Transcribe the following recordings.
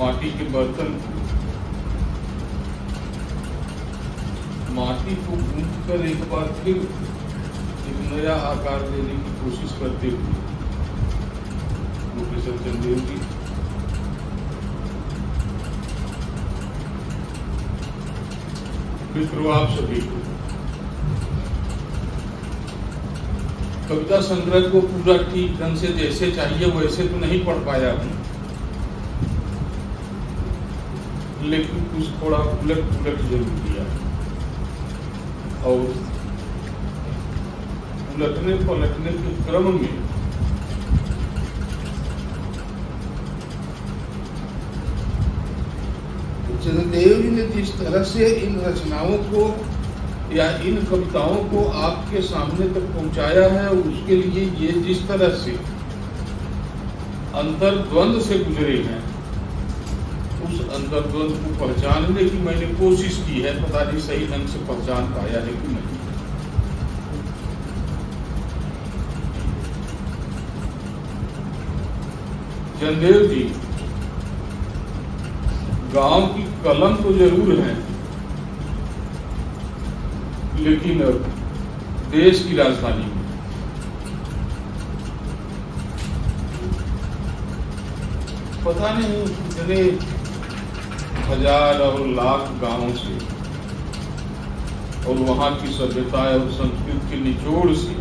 माटी के बर्तन को, माटी को गूंथ कर एक बार फिर एक नया आकार देने की कोशिश करते हुए प्रोफेसर चंदेल जी मित्रों, आप सभी को कविता संग्रह को पूरा ठीक ढंग से जैसे चाहिए वैसे तो नहीं पढ़ पाया हूं, लेकिन कुछ थोड़ा उलट पुलट जरूर किया और उलटने पलटने के क्रम में चंद्रदेव जी ने जिस तरह से इन रचनाओं को या इन कविताओं को आपके सामने तक पहुंचाया है, उसके लिए ये जिस तरह से अंतर्द्वंद से गुजरे हैं, उस अंतर्द्वंद को पहचानने की मैंने कोशिश की है। पता नहीं सही ढंग से पहचान पाया है कि नहीं। चंदेल जी गांव की कलम तो जरूर है, लेकिन देश की राजधानी में पता नहीं कितने हजार और लाख गांवों से और वहां की सभ्यता और संस्कृति के निचोड़ से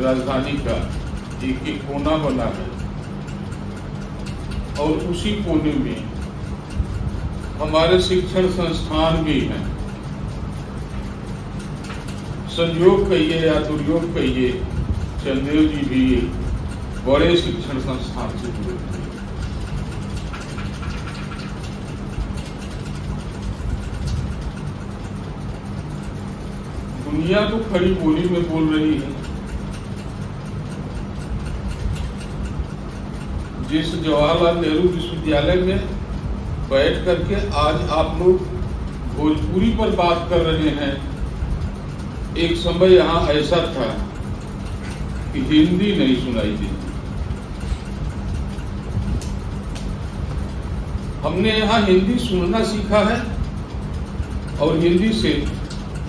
राजधानी का एक एक कोना बना है और उसी कोने में हमारे शिक्षण संस्थान भी हैं। संयोग कहिए या दुर्योग कहिए, चंदेल जी भी बड़े शिक्षण संस्थान से जुड़े थे। दुनिया तो खड़ी बोली में बोल रही है। जिस जवाहरलाल नेहरू विश्वविद्यालय में बैठ करके आज आप लोग भोजपुरी पर बात कर रहे हैं, एक समय यहां ऐसा था कि हिंदी नहीं सुनाई देती। हमने यहां हिंदी सुनना सीखा है और हिंदी से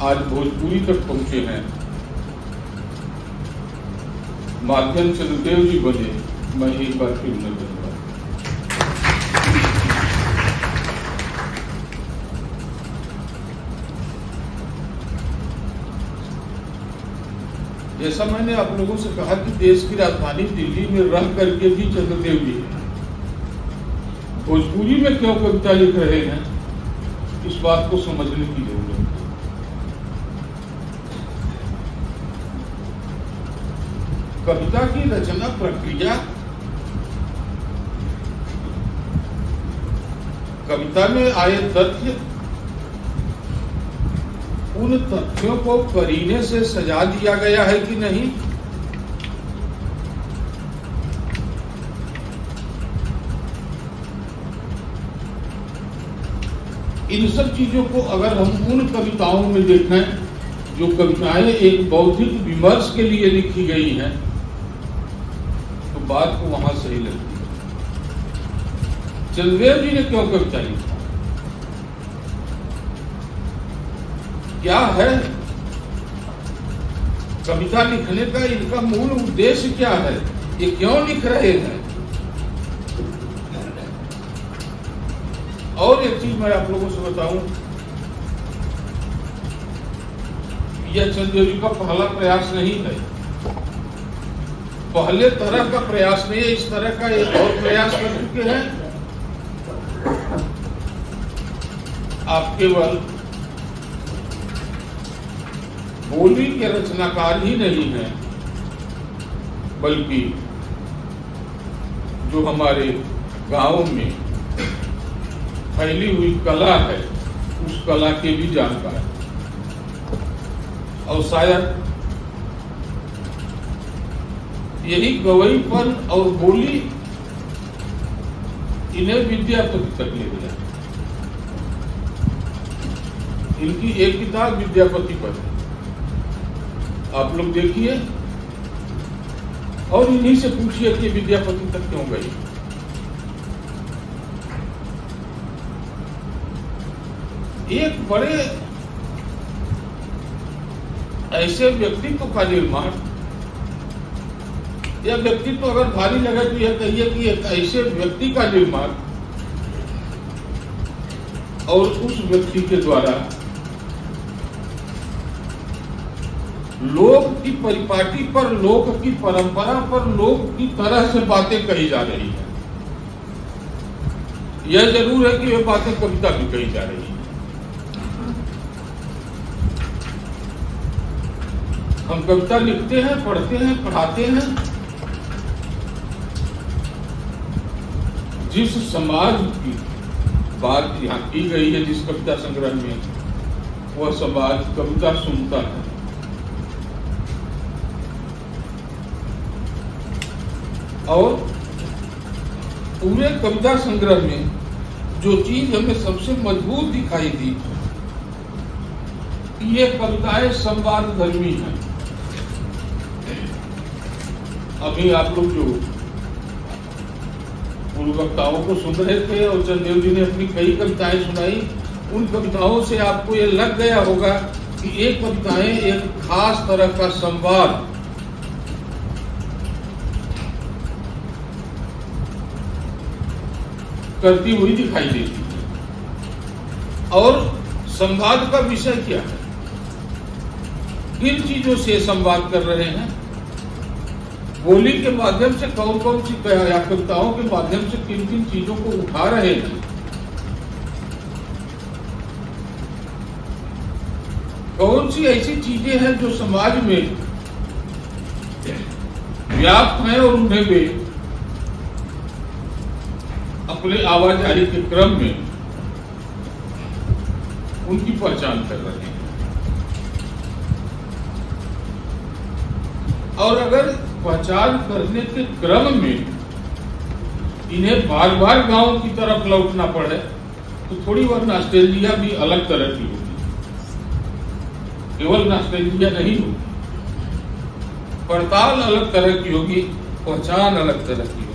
आज भोजपुरी तक पहुंचे हैं। माध्यम चंद्रदेव जी बने, मैं एक बार फिर न बनूंगा। जैसा मैंने आप लोगों से कहा कि देश की राजधानी दिल्ली में रह करके भी चंद्रदेव जी भोजपुरी में क्यों कविता लिख रहे हैं, इस बात को समझने की जरूरत है। कविता की रचना प्रक्रिया, कविता में आए तथ्य, उन तथ्यों को करीने से सजा दिया गया है कि नहीं, इन सब चीजों को अगर हम उन कविताओं में देखें जो कविताएं एक बौद्धिक विमर्श के लिए लिखी गई हैं, तो बात को वहां सही लगती है। चंद्रदेव जी ने क्यों कविता लिखा, क्या है कविता लिखने का इनका मूल उद्देश्य, क्या है, ये क्यों लिख रहे हैं। और एक चीज मैं आप लोगों से बताऊं, यह चंद्रदेव जी का पहला प्रयास नहीं है, पहले तरह का प्रयास नहीं है, इस तरह का एक और प्रयास कर चुके हैं। आप केवल बोली के रचनाकार ही नहीं है, बल्कि जो हमारे गांव में फैली हुई कला है, उस कला के भी जानकार है। और शायद यही गवईपन और बोली इन्हें विद्यापति तक ले गया। इनकी एक किताब विद्यापति पर है, आप लोग देखिए, और इन्हीं से पूछिए कि विद्यापति तक क्यों गई। एक बड़े ऐसे व्यक्तित्व का निर्माण, यह व्यक्तित्व अगर भारी लगे तो यह कहिए कि एक ऐसे व्यक्ति का निर्माण और उस व्यक्ति के द्वारा लोक की परिपाटी पर, लोक की परंपरा पर, लोक की तरह से बातें कही जा रही है। यह जरूर है कि यह बातें कविता भी कही जा रही है। हम कविता लिखते हैं, पढ़ते हैं, पढ़ाते हैं, जिस समाज की बात यहाँ की गई है, जिस कविता संग्रह में, वह समाज कविता सुनता है। और पूरे कविता संग्रह में जो चीज हमें सबसे मजबूत दिखाई दी, ये कविताएं संवाद धर्मी हैं। अभी आप लोग जो पूर्व वक्ताओं को सुन रहे थे और चंदेव जी ने अपनी कई कविताएं सुनाई, उन कविताओं से आपको ये लग गया होगा कि ये कविताएं एक खास तरह का संवाद करती हुई दिखाई देती है। और संवाद का विषय क्या है, किन चीजों से संवाद कर रहे हैं, बोली के माध्यम से कौन कौन सी कविताओं के माध्यम से किन किन चीजों को उठा रहे हैं, कौन सी ऐसी चीजें हैं जो समाज में व्याप्त हैं और उन्हें वे अपने आवाजाही के क्रम में उनकी पहचान कर रहे हैं। और अगर पहचान करने के क्रम में इन्हें बार बार गांव की तरफ लौटना पड़े तो थोड़ी वह नॉस्टैल्जिया भी अलग तरह की होगी। केवल नॉस्टैल्जिया नहीं होगी, पड़ताल अलग तरह की होगी, पहचान अलग तरह की होगी।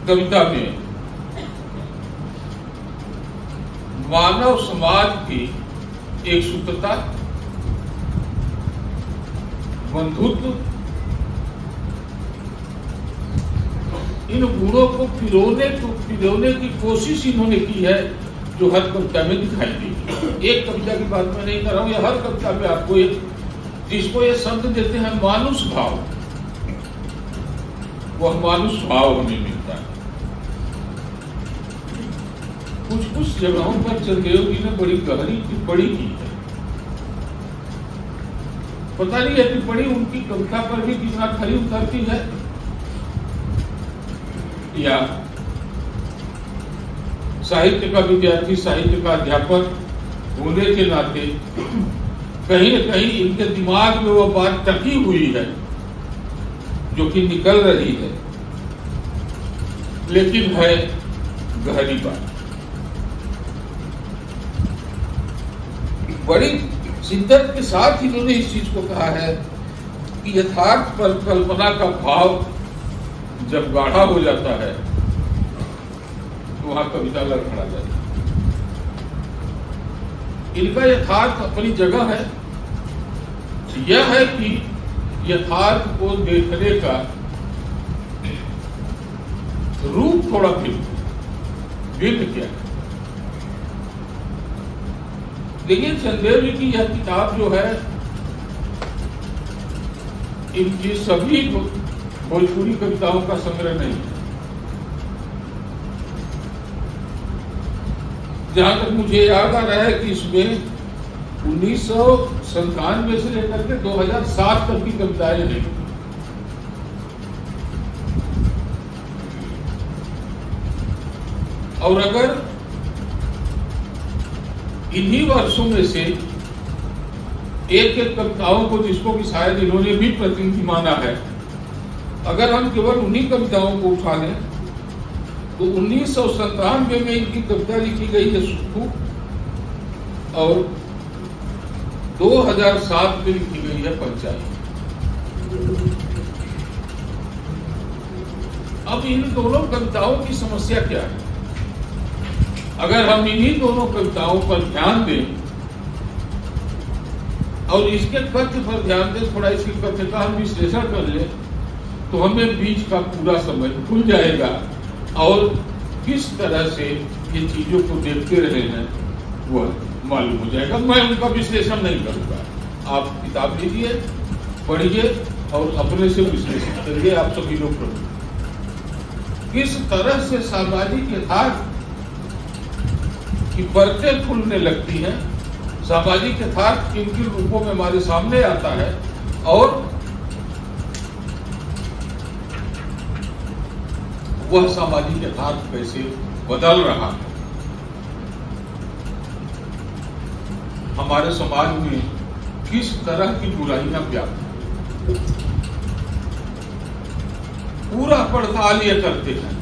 कविता में मानव समाज की एक सूत्रता, बंधुत्व, इन गुणों को पिरोने की कोशिश इन्होंने की है, जो हर कविता में दिखाई देगी। एक कविता की बात मैं नहीं कर रहा हूं, यह हर कविता में आपको एक, जिसको ये शब्द देते हैं मानुष भाव, वह मानुष भाव हमें मिलता है। कुछ जगहों पर चंदेव जी ने बड़ी गहरी टिप्पणी की है। पता नहीं यह टिप्पणी उनकी कविता पर भी कितना खरी उतरती है, या साहित्य का विद्यार्थी, साहित्य का अध्यापक होने के नाते कहीं न कहीं इनके दिमाग में वह बात टकी हुई है जो कि निकल रही है, लेकिन है गहरी बात। बड़ी शिद्दत के साथ इन्होंने इस चीज को कहा है कि यथार्थ पर कल्पना का भाव जब गाढ़ा हो जाता है तो वहां कविता लड़खड़ा जाती है। इनका यथार्थ अपनी जगह है, यह है कि यथार्थ को देखने का रूप थोड़ा भिन्न क्या है। लेकिन चंदेव जी की यह किताब जो है, इनकी सभी भोजपुरी कविताओं का संग्रह नहीं है। जहां तक मुझे याद आ रहा है कि इसमें 1997 से लेकर के 2007 तक की कविताएं हैं। और अगर इन्हीं वर्षों में से एक एक कविताओं को, जिसको कि शायद इन्होंने भी प्रतिनिधि माना है, अगर हम केवल उन्हीं कविताओं को उठा लें तो 1997 में इनकी कविता लिखी गई है सुक्खू, और 2007 में लिखी गई है पंचायत। अब इन दोनों कविताओं की समस्या क्या है? अगर हम इन्हीं दोनों कविताओं पर ध्यान दें और इसके कथ्य पर ध्यान दें, थोड़ा इसके कथ्य का हम विश्लेषण कर ले, तो हमें बीच का पूरा समझ खुल जाएगा और किस तरह से ये चीजों को देखते रहे हैं वह मालूम हो जाएगा। मैं उनका विश्लेषण नहीं करूंगा, आप किताब लीजिए, पढ़िए और अपने से विश्लेषण करिए। आप सभी लोग पढ़िए किस तरह से सामाजिक यथार्थ की परतें खुलने लगती हैं, सामाजिक यथार्थ किन किन रूपों में हमारे सामने आता है और वह सामाजिक यथार्थ कैसे बदल रहा है। हमारे समाज में किस तरह की बुराइयां व्याप्त हैं, पूरा पड़ताल ये करते हैं,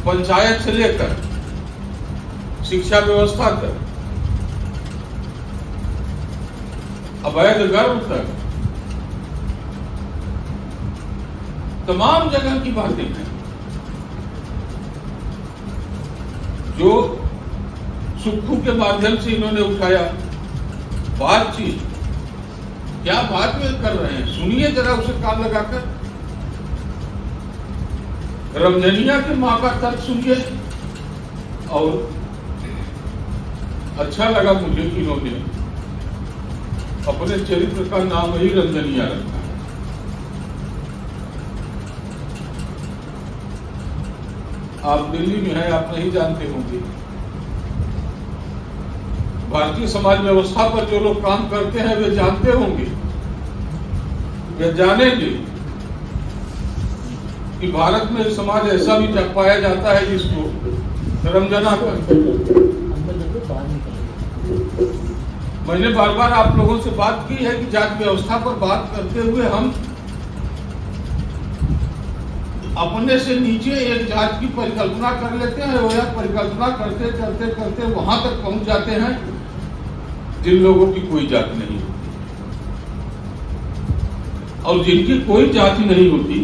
पंचायत से लेकर शिक्षा व्यवस्था तक, अवैध गर्भ तक, तमाम जगह की बातें हैं जो सुक्खू के माध्यम से इन्होंने उठाया। बातचीत क्या बात में कर रहे हैं, सुनिए जरा उसे कान लगाकर। रमजनिया के मां का तर्क सुनिए और अच्छा लगा मुझे कि इन्होंने अपने चरित्र का नाम ही रंजनिया रखा है। आप दिल्ली में हैं, आप नहीं जानते होंगे, भारतीय समाज व्यवस्था पर जो लोग काम करते हैं वे जानते होंगे, वे जानेंगे कि भारत में समाज ऐसा भी पाया जाता है जिसको रमजना करते हैं। मैंने बार बार आप लोगों से बात की है कि जाति व्यवस्था पर बात करते हुए हम अपने से नीचे एक जात की परिकल्पना कर लेते हैं और यह परिकल्पना करते करते करते वहां तक पहुंच जाते हैं जिन लोगों की कोई जाति नहीं होती, और जिनकी कोई जाति नहीं होती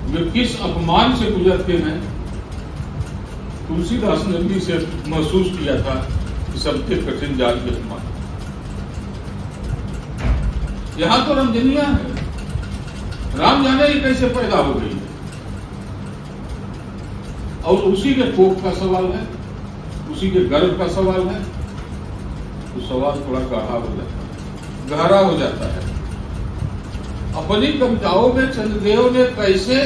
वे किस अपमान से गुजरते हैं। तुलसीदास ने भी से महसूस किया था कि सबसे कठिन जाति अपमान। यहां तो रमजनिया है, राम जाने ही कैसे पैदा हो गई है, और उसी के कोख का सवाल है, उसी के गर्भ का सवाल है, तो सवाल थोड़ा गहरा हो जाता है। अपनी कविताओं में चंद्रदेव ने कैसे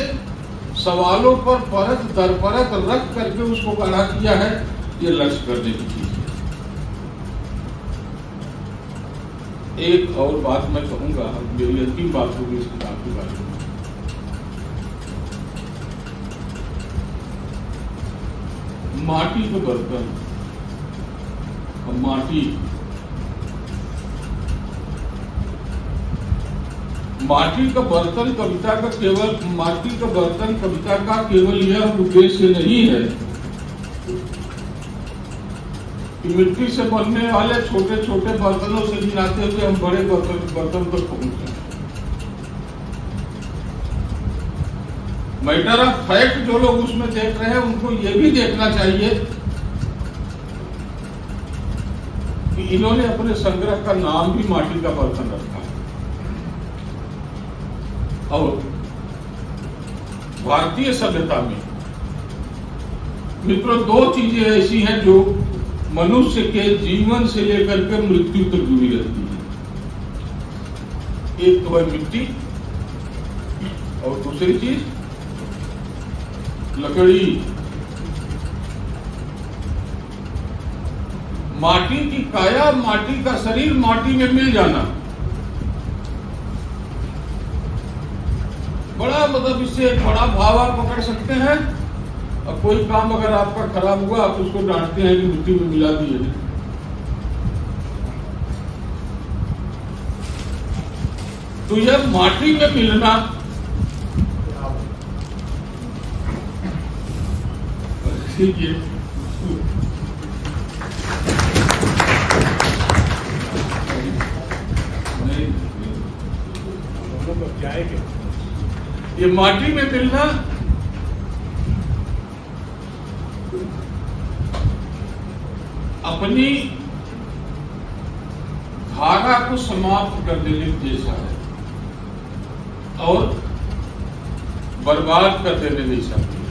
सवालों पर परत दर परत रख करके उसको गढ़ा किया है, ये लक्ष्य करने की चीज है। एक और बात मैं कहूंगा, मेरी अंतिम बात होगी इस किताब के बारे में। माटी के बर्तन और माटी का बर्तन कविता का केवल माटी का बर्तन कविता का केवल यह उद्देश्य नहीं है कि मिट्टी से बनने वाले छोटे छोटे बर्तनों से गिनाते हुए हम बड़े बर्तन तक पहुंचे। मैटर ऑफ फैक्ट जो लोग उसमें देख रहे हैं उनको ये भी देखना चाहिए कि इन्होंने अपने संग्रह का नाम भी माटी का बर्तन रखा है। और भारतीय सभ्यता में मित्रों दो चीजें ऐसी हैं जो मनुष्य के जीवन से लेकर के मृत्यु तक जुड़ी रहती है। एक तो है मिट्टी और दूसरी चीज लकड़ी। माटी की काया, माटी का शरीर माटी में मिल जाना, बड़ा मतलब इससे एक बड़ा भाव आप पकड़ सकते हैं। अब कोई काम अगर आपका खराब हुआ आप उसको डांटते हैं कि मिट्टी में मिला दिए, तो यह माटी में मिलना तो अब जाएगा। ये माटी में मिलना अपनी धारा को समाप्त कर देने जैसा है और बर्बाद कर देने जैसा भी है।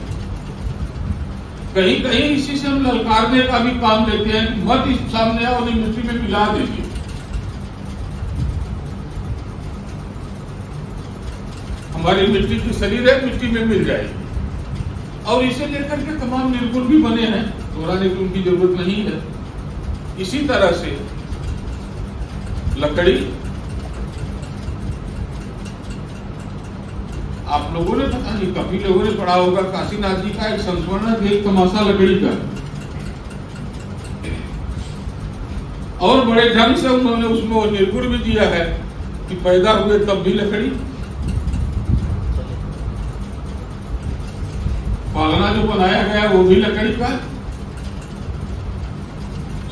कहीं कहीं इसी से हम ललकारने का भी काम लेते हैं, मत इस सामने आओ नहीं मिट्टी में मिला देंगे। हमारी मिट्टी की शरीर है, मिट्टी में मिल जाएगी। और इसे लेकर के तमाम निर्गुण भी बने हैं, दोहराने की उनकी जरूरत नहीं है। इसी तरह से लकड़ी, आप लोगों ने पता नहीं कभी लोगों ने पढ़ा होगा, काशीनाथ जी का एक संस्मरण है, एक तमाशा लकड़ी का, और बड़े ढंग से उन्होंने उसमें वो निर्गुण भी दिया है कि पैदा हुए तब भी लकड़ी, पालना जो बनाया गया वो भी लकड़ी का,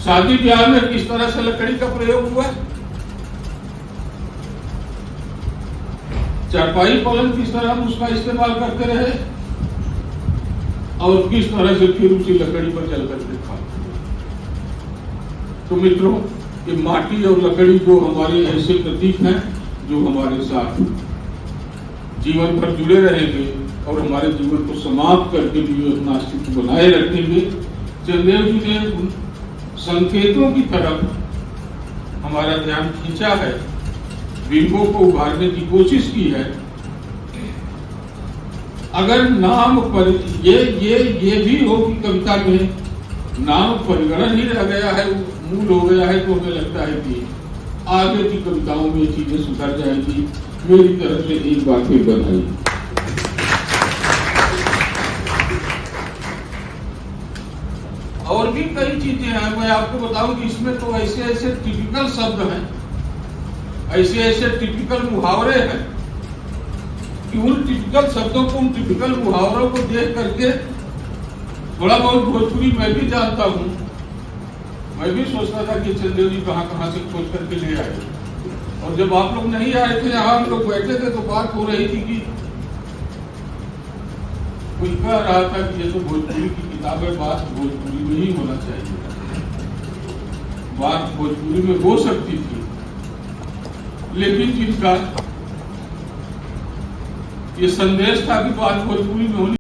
शादी ब्याह में किस तरह से लकड़ी का प्रयोग हुआ, चारपाई पलंग किस तरह हम उसका इस्तेमाल करते रहे, और किस तरह से फिर उसी लकड़ी पर चल करके खाते रहे। तो मित्रों, ये माटी और लकड़ी जो हमारे ऐसे प्रतीक हैं जो हमारे साथ जीवन भर जुड़े रहेंगे और हमारे जीवन को समाप्त करके भी अपना अस्तित्व बनाए रखेंगे। चंदेल जी ने उन संकेतों की तरफ हमारा ध्यान खींचा है, बिंबों को उभारने की कोशिश की है। अगर नाम पर ये भी हो कि कविता में नाम परिगणन ही रह गया है, मूल हो गया है, तो हमें लगता है कि आगे की कविताओं में चीजें सुधर जाएंगी। मेरी तरफ से एक बात ही बधाई। और भी कई चीजें हैं, मैं आपको बताऊं कि इसमें तो ऐसे ऐसे टिपिकल शब्द हैं, ऐसे ऐसे टिपिकल मुहावरे हैं कि उन टिपिकल शब्दों को, उन टिपिकल मुहावरों को देख करके थोड़ा बहुत भोजपुरी मैं भी जानता हूं। मैं भी सोचता था कि चंदेल जी कहां से खोज करके ले आए, और जब आप लोग नहीं आए थे, यहाँ हम लोग बैठे थे तो बात हो रही थी कि कोई कह रहा था कि ये तो भोजपुरी की किताब है, बात भोजपुरी में ही होना चाहिए। बात भोजपुरी में हो सकती थी, लेकिन जिनका ये संदेश था कि बात भोजपुरी में होनी